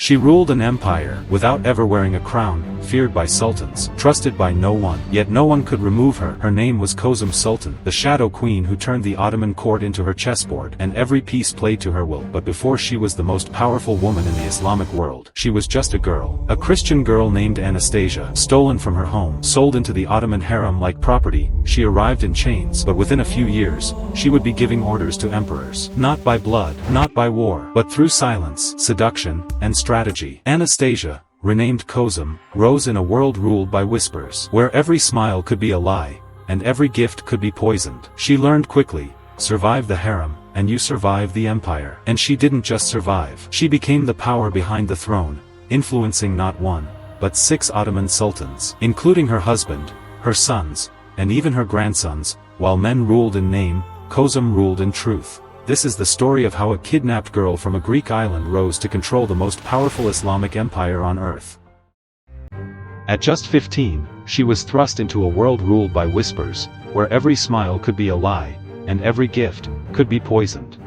She ruled an empire without ever wearing a crown, feared by sultans, trusted by no one, yet no one could remove her. Her name was Kosum Sultan, the shadow queen who turned the Ottoman court into her chessboard, and every piece played to her will. But before she was the most powerful woman in the Islamic world, she was just a girl, a Christian girl named Anastasia, stolen from her home, sold into the Ottoman harem like property. She arrived in chains, but within a few years, she would be giving orders to emperors, not by blood, not by war, but through silence, seduction, and strategy. Anastasia, renamed Kosum, rose in a world ruled by whispers, where every smile could be a lie, and every gift could be poisoned. She learned quickly: survive the harem, and you survive the empire. And she didn't just survive. She became the power behind the throne, influencing not one, but 6 Ottoman sultans, including her husband, her sons, and even her grandsons. While men ruled in name, Kosum ruled in truth. This is the story of how a kidnapped girl from a Greek island rose to control the most powerful Islamic empire on earth. At just 15, she was thrust into a world ruled by whispers, where every smile could be a lie, and every gift could be poisoned.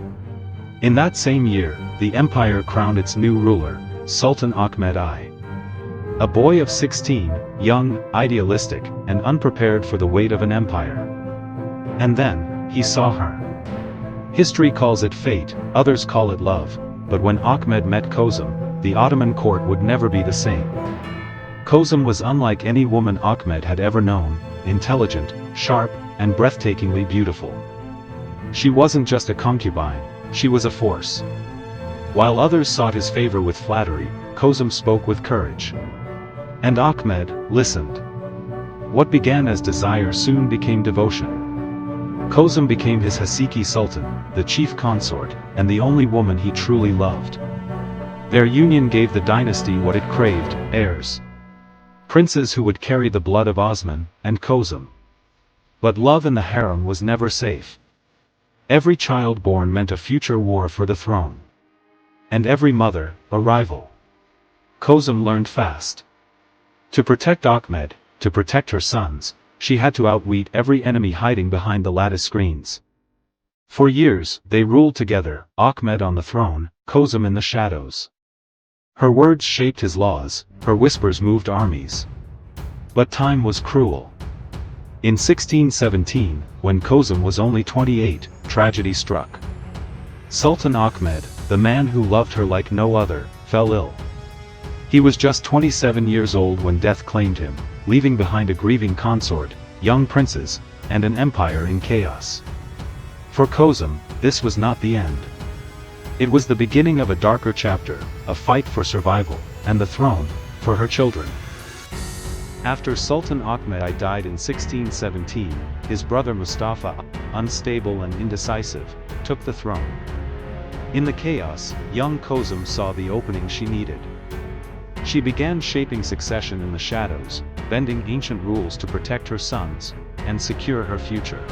In that same year, the empire crowned its new ruler, Sultan Ahmed I. A boy of 16, young, idealistic, and unprepared for the weight of an empire. And then, he saw her. History calls it fate, others call it love, but when Ahmed met Kosum, the Ottoman court would never be the same. Kosum was unlike any woman Ahmed had ever known, intelligent, sharp, and breathtakingly beautiful. She wasn't just a concubine, she was a force. While others sought his favor with flattery, Kosum spoke with courage. And Ahmed listened. What began as desire soon became devotion. Kosum became his Hasiki Sultan, the chief consort, and the only woman he truly loved. Their union gave the dynasty what it craved: heirs. Princes who would carry the blood of Osman and Kosum. But love in the harem was never safe. Every child born meant a future war for the throne. And every mother, a rival. Kosum learned fast. To protect Ahmed, to protect her sons, she had to outwit every enemy hiding behind the lattice screens. For years, they ruled together, Ahmed on the throne, Kosum in the shadows. Her words shaped his laws, her whispers moved armies. But time was cruel. In 1617, when Kosum was only 28, tragedy struck. Sultan Ahmed, the man who loved her like no other, fell ill. He was just 27 years old when death claimed him, leaving behind a grieving consort, young princes, and an empire in chaos. For Kosum, this was not the end. It was the beginning of a darker chapter, a fight for survival, and the throne, for her children. After Sultan Ahmed I died in 1617, his brother Mustafa, unstable and indecisive, took the throne. In the chaos, young Kosum saw the opening she needed. She began shaping succession in the shadows, bending ancient rules to protect her sons, and secure her future.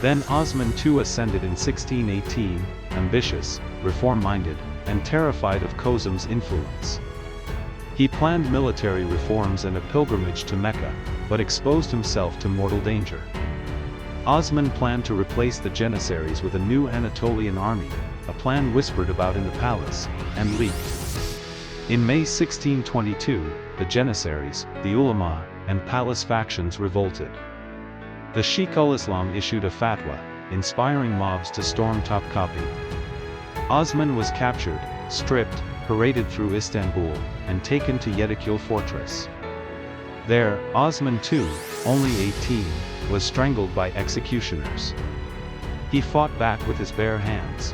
Then Osman II ascended in 1618, ambitious, reform-minded, and terrified of Kosum's influence. He planned military reforms and a pilgrimage to Mecca, but exposed himself to mortal danger. Osman planned to replace the Janissaries with a new Anatolian army, a plan whispered about in the palace, and leaked. In May 1622, the Janissaries, the Ulama, and palace factions revolted. The Sheikh al-Islam issued a fatwa, inspiring mobs to storm Topkapi. Osman was captured, stripped, paraded through Istanbul, and taken to Yedikule fortress. There, Osman II, only 18, was strangled by executioners. He fought back with his bare hands.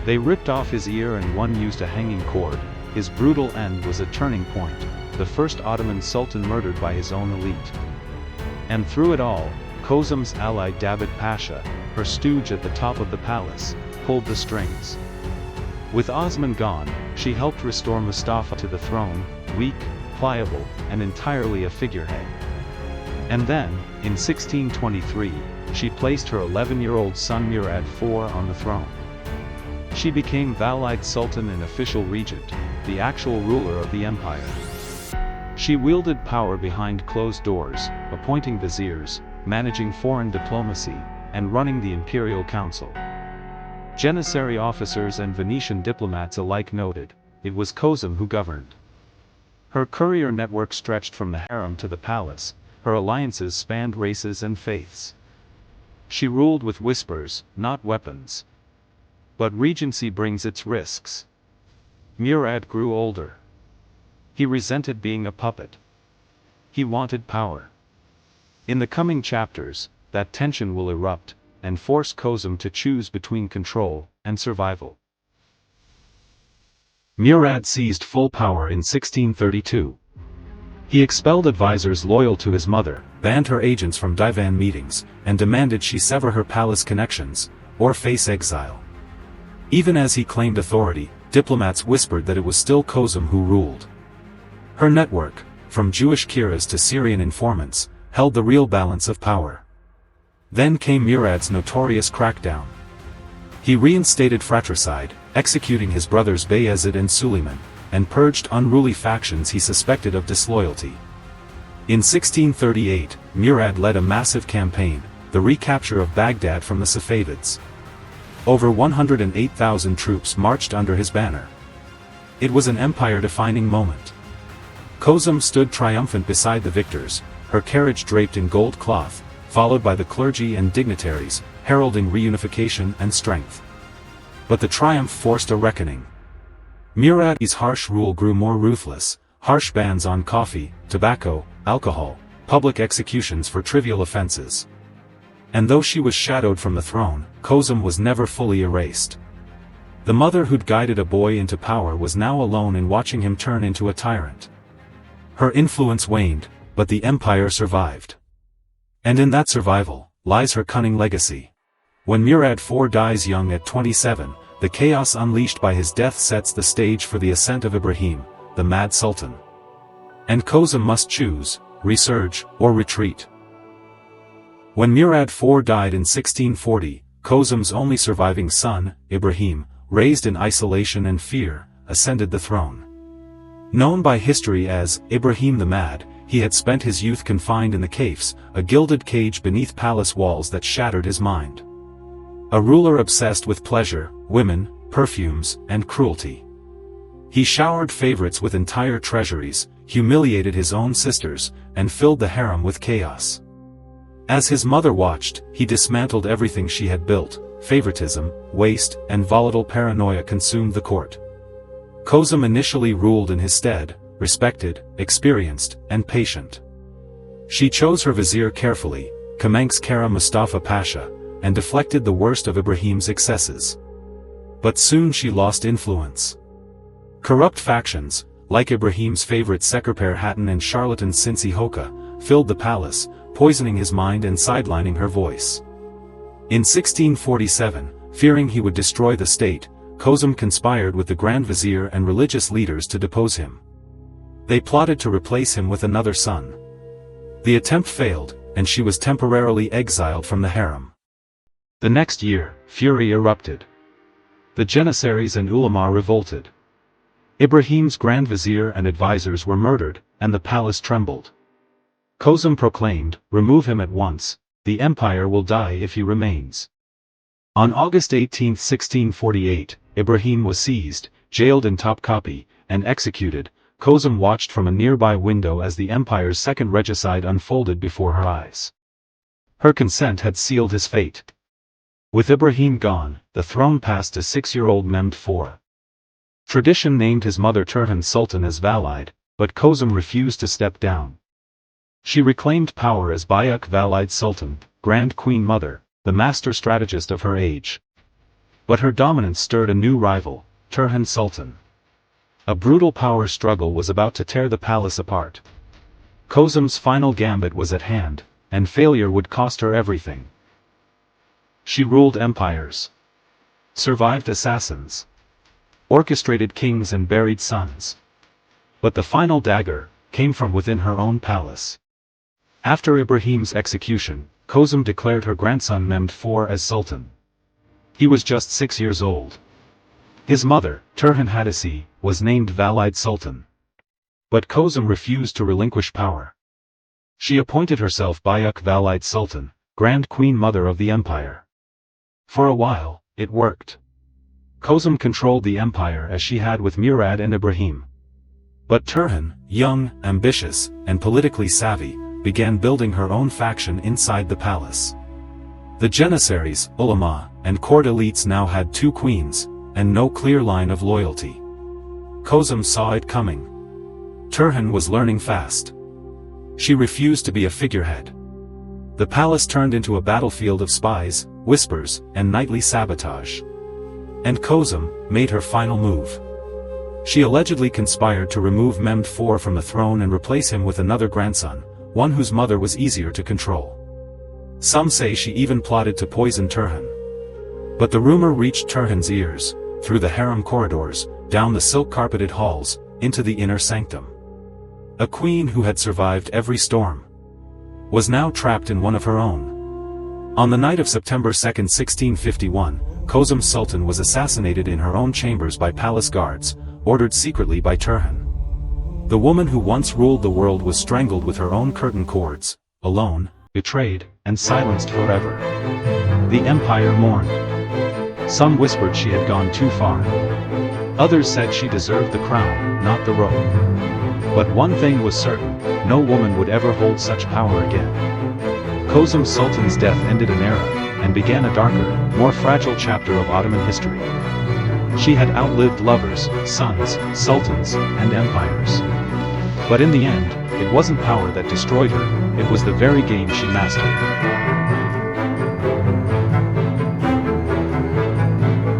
They ripped off his ear and one used a hanging cord. His brutal end was a turning point, the first Ottoman Sultan murdered by his own elite. And through it all, Kosum's ally David Pasha, her stooge at the top of the palace, pulled the strings. With Osman gone, she helped restore Mustafa to the throne, weak, pliable, and entirely a figurehead. And then, in 1623, she placed her 11-year-old son Murad IV on the throne. She became Valide Sultan and official regent, the actual ruler of the empire. She wielded power behind closed doors, appointing viziers, managing foreign diplomacy, and running the imperial council. Janissary officers and Venetian diplomats alike noted, it was Kosum who governed. Her courier network stretched from the harem to the palace, her alliances spanned races and faiths. She ruled with whispers, not weapons. But regency brings its risks. Murad grew older. He resented being a puppet. He wanted power. In the coming chapters, that tension will erupt, and force Kosum to choose between control and survival. Murad seized full power in 1632. He expelled advisors loyal to his mother, banned her agents from divan meetings, and demanded she sever her palace connections, or face exile. Even as he claimed authority, diplomats whispered that it was still Kosum who ruled. Her network, from Jewish Kiras to Syrian informants, held the real balance of power. Then came Murad's notorious crackdown. He reinstated fratricide, executing his brothers Bayezid and Suleiman, and purged unruly factions he suspected of disloyalty. In 1638, Murad led a massive campaign, the recapture of Baghdad from the Safavids. Over 108,000 troops marched under his banner. It was an empire-defining moment. Kosum stood triumphant beside the victors, her carriage draped in gold cloth, followed by the clergy and dignitaries, heralding reunification and strength. But the triumph forced a reckoning. Murad's harsh rule grew more ruthless, harsh bans on coffee, tobacco, alcohol, public executions for trivial offenses. And though she was shadowed from the throne, Kosum was never fully erased. The mother who'd guided a boy into power was now alone in watching him turn into a tyrant. Her influence waned, but the empire survived. And in that survival, lies her cunning legacy. When Murad IV dies young at 27, the chaos unleashed by his death sets the stage for the ascent of Ibrahim, the Mad Sultan. And Kosum must choose, resurge, or retreat. When Murad IV died in 1640, Kosum's only surviving son, Ibrahim, raised in isolation and fear, ascended the throne. Known by history as Ibrahim the Mad, he had spent his youth confined in the caves, a gilded cage beneath palace walls that shattered his mind. A ruler obsessed with pleasure, women, perfumes, and cruelty. He showered favorites with entire treasuries, humiliated his own sisters, and filled the harem with chaos. As his mother watched, he dismantled everything she had built. Favoritism, waste, and volatile paranoia consumed the court. Kosum initially ruled in his stead, respected, experienced, and patient. She chose her vizier carefully, Kamanx Kara Mustafa Pasha, and deflected the worst of Ibrahim's excesses. But soon she lost influence. Corrupt factions, like Ibrahim's favorite Sekreper Hatton and charlatan Sinsi Hoka, filled the palace, poisoning his mind and sidelining her voice. In 1647, fearing he would destroy the state, Kosum conspired with the Grand Vizier and religious leaders to depose him. They plotted to replace him with another son. The attempt failed, and she was temporarily exiled from the harem. The next year, fury erupted. The Janissaries and ulama revolted. Ibrahim's Grand Vizier and advisors were murdered, and the palace trembled. Kosum proclaimed, "Remove him at once, the empire will die if he remains." On August 18, 1648, Ibrahim was seized, jailed in Topkapi, and executed. Kosum watched from a nearby window as the empire's second regicide unfolded before her eyes. Her consent had sealed his fate. With Ibrahim gone, the throne passed to 6-year-old Mehmed IV. Tradition named his mother Turhan Sultan as Valide, but Kosum refused to step down. She reclaimed power as Bayek Valide Sultan, Grand Queen Mother, the master strategist of her age. But her dominance stirred a new rival, Turhan Sultan. A brutal power struggle was about to tear the palace apart. Kosum's final gambit was at hand, and failure would cost her everything. She ruled empires, survived assassins, orchestrated kings and buried sons. But the final dagger came from within her own palace. After Ibrahim's execution, Kosum declared her grandson Mehmed IV as Sultan. He was just 6 years old. His mother, Turhan Hadisi, was named Valide Sultan. But Kosum refused to relinquish power. She appointed herself Bayek Valide Sultan, Grand Queen Mother of the empire. For a while, it worked. Kosum controlled the empire as she had with Murad and Ibrahim. But Turhan, young, ambitious, and politically savvy, began building her own faction inside the palace. The Janissaries, ulama, and court elites now had two queens, and no clear line of loyalty. Kosum saw it coming. Turhan was learning fast. She refused to be a figurehead. The palace turned into a battlefield of spies, whispers, and nightly sabotage. And Kosum made her final move. She allegedly conspired to remove Mehmed IV from the throne and replace him with another grandson, one whose mother was easier to control. Some say she even plotted to poison Turhan. But the rumor reached Turhan's ears, through the harem corridors, down the silk-carpeted halls, into the inner sanctum. A queen who had survived every storm was now trapped in one of her own. On the night of September 2, 1651, Kosum Sultan was assassinated in her own chambers by palace guards, ordered secretly by Turhan. The woman who once ruled the world was strangled with her own curtain cords, alone, betrayed, and silenced forever. The empire mourned. Some whispered she had gone too far. Others said she deserved the crown, not the robe. But one thing was certain, no woman would ever hold such power again. Kosum Sultan's death ended an era, and began a darker, more fragile chapter of Ottoman history. She had outlived lovers, sons, sultans, and empires. But in the end, it wasn't power that destroyed her, it was the very game she mastered.